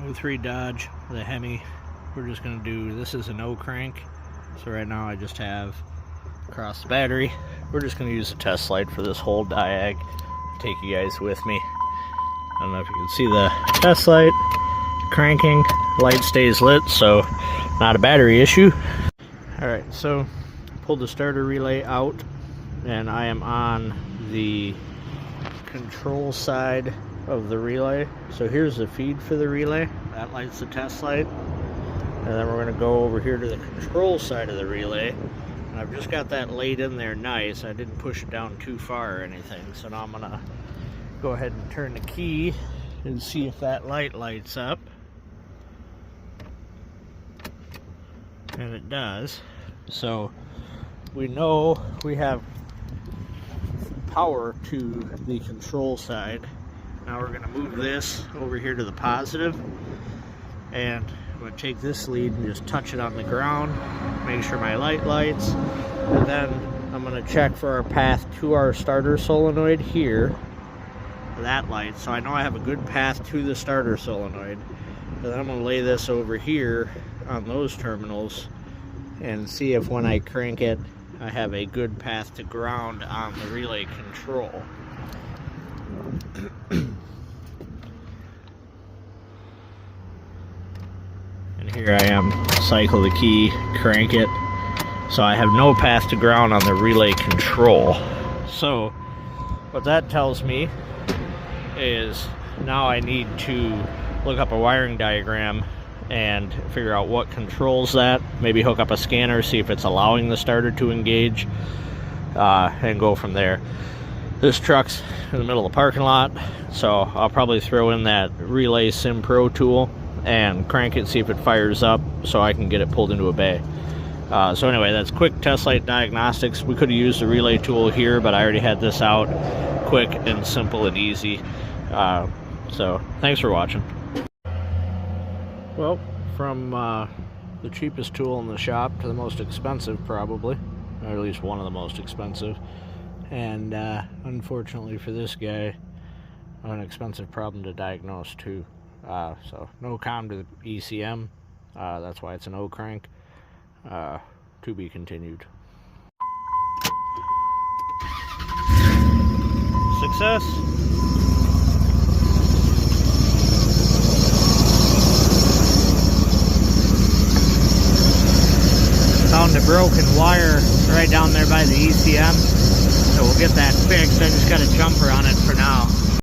03 Dodge with a Hemi. We're just going to do, this is an O crank, so right now I just have across the battery. We're just going to use a test light for this whole diag. Take you guys with me. I don't know if you can see the test light cranking. Light stays lit, so not a battery issue. Alright, so pulled the starter relay out, and I am on the control side of the relay. So here's the feed for the relay. That light's the test light. And then we're going to go over here to the control side of the relay. And I've just got that laid in there nice. I didn't push it down too far or anything. So now I'm going to go ahead and turn the key and see if that light lights up. And it does. So we know we have power to the control side. Now we're going to move this over here to the positive, and I'm going to take this lead and just touch it on the ground, make sure my light lights, and then I'm going to check for our path to our starter solenoid here. That light, so I know I have a good path to the starter solenoid. And then I'm going to lay this over here on those terminals and see if when I crank it I have a good path to ground on the relay control. And here I am, cycle the key, crank it. So I have no path to ground on the relay control. So what that tells me is now I need to look up a wiring diagram and figure out what controls that. Maybe hook up a scanner, see if it's allowing the starter to engage, and go from there. This truck's in the middle of the parking lot, so I'll probably throw in that Relay Sim Pro tool and crank it, see if it fires up so I can get it pulled into a bay. So anyway, that's quick test light diagnostics. We could have used the relay tool here, but I already had this out. Quick and simple and easy. So thanks for watching. Well, from the cheapest tool in the shop to the most expensive, probably, or at least one of the most expensive. And unfortunately for this guy, an expensive problem to diagnose too. So no comm to the ECM. That's why it's an O crank. To be continued. Success. Found a broken wire right down there by the ECM, so we'll get that fixed. I just got a jumper on it for now.